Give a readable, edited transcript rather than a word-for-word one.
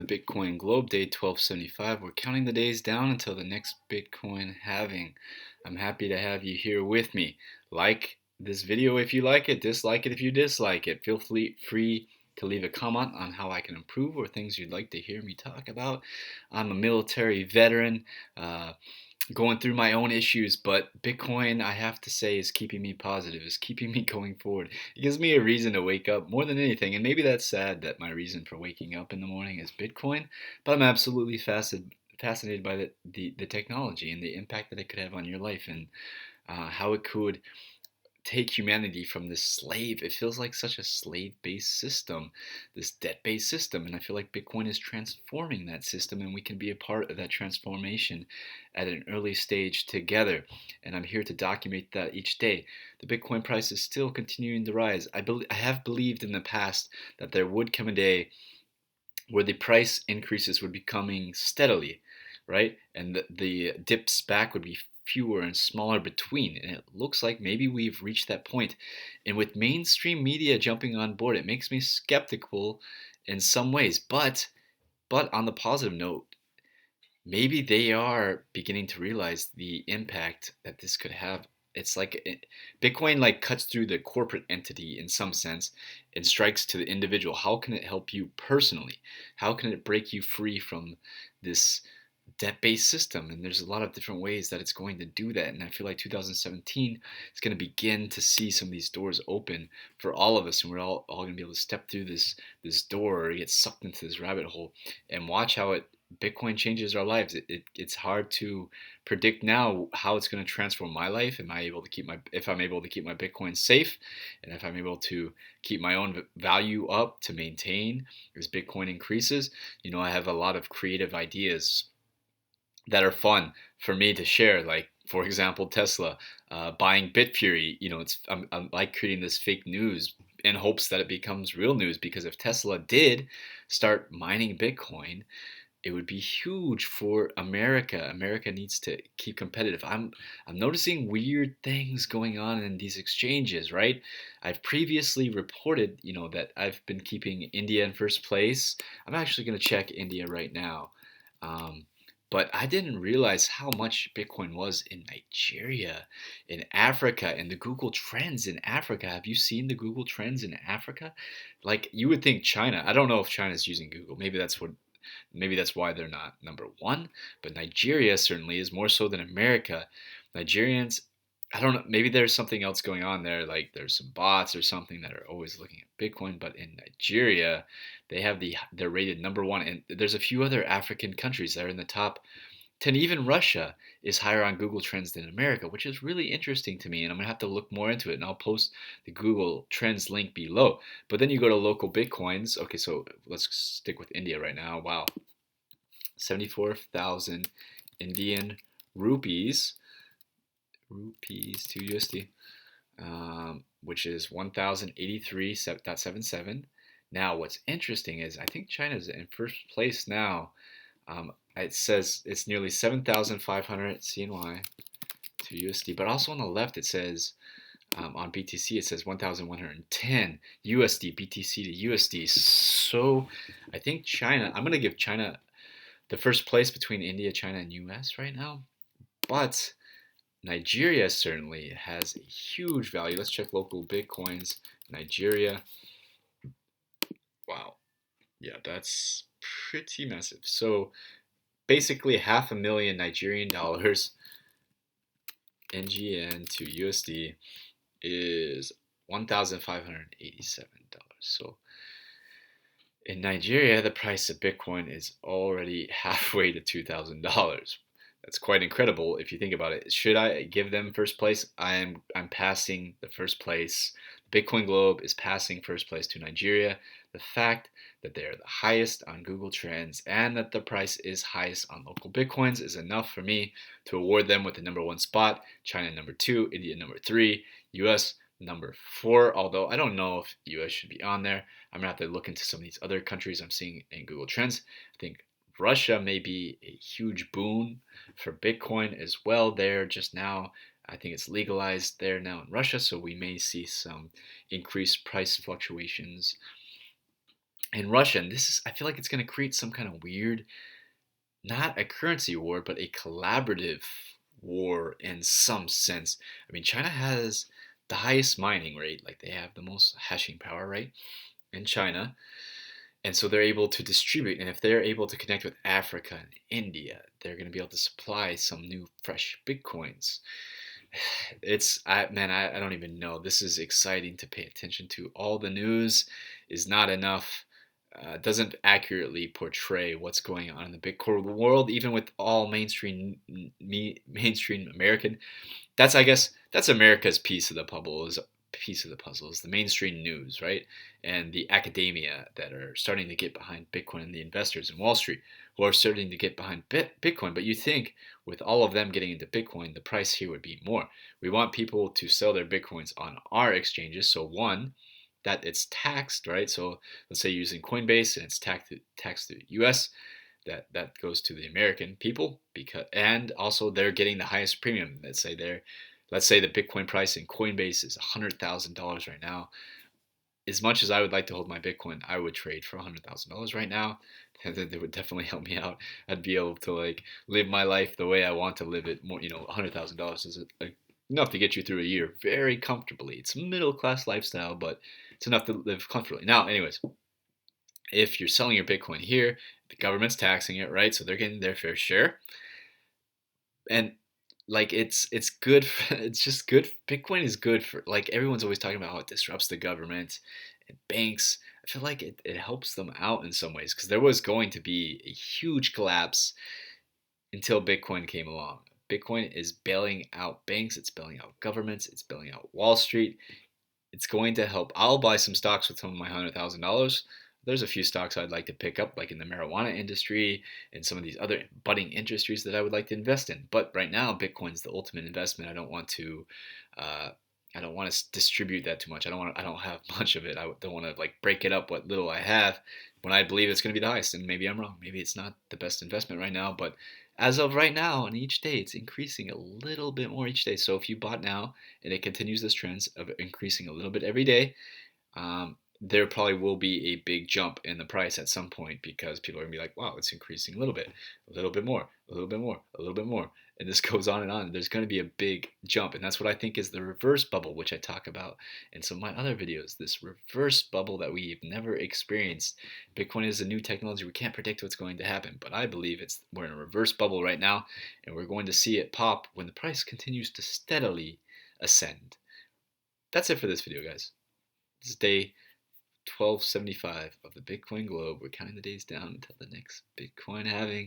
Bitcoin Globe Day 1275. We're counting the days down until the next Bitcoin halving. I'm happy to have you here with me. Like this video if you like it, dislike it if you dislike it. Feel free to leave a comment on how I can improve or things you'd like to hear me talk about. I'm a military veteran. Going through my own issues, but Bitcoin, I have to say, is keeping me positive, is keeping me going forward. It gives me a reason to wake up more than anything, and maybe that's sad that my reason for waking up in the morning is Bitcoin, but I'm absolutely fascinated by the technology and the impact that it could have on your life and how it could take humanity from this slave. It feels like such a slave-based system, this debt-based system, and I feel like Bitcoin is transforming that system, and we can be a part of that transformation at an early stage together. And I'm here to document that each day. The Bitcoin price is still continuing to rise. I have believed in the past that there would come a day where the price increases would be coming steadily, right? And the dips back would be fewer and smaller between. And it looks like maybe we've reached that point. And with mainstream media jumping on board, it makes me skeptical in some ways. But on the positive note, maybe they are beginning to realize the impact that this could have. It's like Bitcoin like cuts through the corporate entity in some sense and strikes to the individual. How can it help you personally? How can it break you free from this debt-based system? And there's a lot of different ways that it's going to do that. And I feel like 2017 is going to begin to see some of these doors open for all of us, and we're all going to be able to step through this door or get sucked into this rabbit hole and watch how it Bitcoin changes our lives. It's hard to predict now how it's going to transform my life. Am I able to keep my if I'm able to keep my Bitcoin safe, and if I'm able to keep my own value up to maintain as Bitcoin increases. I have a lot of creative ideas that are fun for me to share. Like for example, Tesla buying Bitfury. I'm like creating this fake news in hopes that it becomes real news, because if Tesla did start mining Bitcoin, it would be huge for America. America needs to keep competitive. I'm noticing weird things going on in these exchanges, right? I've previously reported, that I've been keeping India in first place. I'm actually going to check India right now. Um, but I didn't realize how much Bitcoin was in Nigeria, in Africa, and the Google Trends in Africa. Have you seen the Google Trends in Africa? Like you would think China. I don't know if China's using Google. Maybe that's why they're not number one, but Nigeria certainly is more so than America. Nigerians, I don't know, maybe there's something else going on there, like there's some bots or something that are always looking at Bitcoin, but in Nigeria, they're rated number one, and there's a few other African countries that are in the top 10. Even Russia is higher on Google Trends than America, which is really interesting to me. And I'm going to have to look more into it. And I'll post the Google Trends link below. But then you go to local Bitcoins. Okay, so let's stick with India right now. Wow. 74,000 Indian rupees, to USD, which is 1,083.77. Now, what's interesting is I think China's in first place now. It says it's nearly 7,500 CNY to USD, but also on the left it says on BTC it says 1,110 USD BTC to USD. So I think China. I'm gonna give China the first place between India, China, and US right now, but Nigeria certainly has a huge value. Let's check local Bitcoins. Nigeria. Wow. Yeah, that's pretty massive. So basically half a million Nigerian dollars NGN to USD is $1,587. So in Nigeria, the price of Bitcoin is already halfway to $2,000. That's quite incredible if you think about it. Should I give them first place? I'm passing the first place. Bitcoin Globe is passing first place to Nigeria. The fact that they are the highest on Google Trends and that the price is highest on local Bitcoins is enough for me to award them with the number one spot. China number two, India number three, US number four. Although I don't know if US should be on there. I'm gonna have to look into some of these other countries I'm seeing in Google Trends. I think Russia may be a huge boon for Bitcoin as well there just now. I think it's legalized there now in Russia, so we may see some increased price fluctuations and Russia. And I feel like it's going to create some kind of weird, not a currency war, but a collaborative war in some sense. I mean, China has the highest mining rate, like they have the most hashing power, right? In China. And so they're able to distribute. And if they're able to connect with Africa and India, they're going to be able to supply some new fresh Bitcoins. I don't even know. This is exciting to pay attention to. All the news is not enough. Doesn't accurately portray what's going on in the Bitcoin world, even with all mainstream American. That's, I guess, that's America's piece of the puzzle is the mainstream news, right? And the academia that are starting to get behind Bitcoin, and the investors in Wall Street who are starting to get behind Bitcoin. But you think with all of them getting into Bitcoin, the price here would be more. We want people to sell their Bitcoins on our exchanges. So one, that it's taxed, right? So let's say you're using Coinbase and it's taxed to the US, that goes to the American people, because and also they're getting the highest premium. Let's say the Bitcoin price in Coinbase is $100,000 right now. As much as I would like to hold my Bitcoin, I would trade for $100,000 right now. That would definitely help me out. I'd be able to like live my life the way I want to live it. More, $100,000 is enough to get you through a year very comfortably. It's a middle class lifestyle, but it's enough to live comfortably. Now, anyways, if you're selling your Bitcoin here, the government's taxing it, right? So they're getting their fair share, and like it's good. It's just good. Bitcoin is good for, like, everyone's always talking about how it disrupts the government and banks. I feel like it helps them out in some ways, because there was going to be a huge collapse until Bitcoin came along. Bitcoin is bailing out banks, it's bailing out governments, it's bailing out Wall Street. It's going to help. I'll buy some stocks with some of my $100,000. There's a few stocks I'd like to pick up, like in the marijuana industry and some of these other budding industries that I would like to invest in. But right now, Bitcoin's the ultimate investment. Uh, I don't want to distribute that too much. I don't have much of it. I don't want to like break it up what little I have when I believe it's going to be the highest. And maybe I'm wrong. Maybe it's not the best investment right now. But as of right now, and each day, it's increasing a little bit more each day. So if you bought now and it continues this trend of increasing a little bit every day, there probably will be a big jump in the price at some point, because people are gonna be like, wow, it's increasing a little bit more, a little bit more, a little bit more. And this goes on and on. There's going to be a big jump. And that's what I think is the reverse bubble, which I talk about in some of my other videos. This reverse bubble that we've never experienced. Bitcoin is a new technology. We can't predict what's going to happen. But I believe we're in a reverse bubble right now. And we're going to see it pop when the price continues to steadily ascend. That's it for this video, guys. This is day 1275 of the Bitcoin globe. We're counting the days down until the next Bitcoin halving.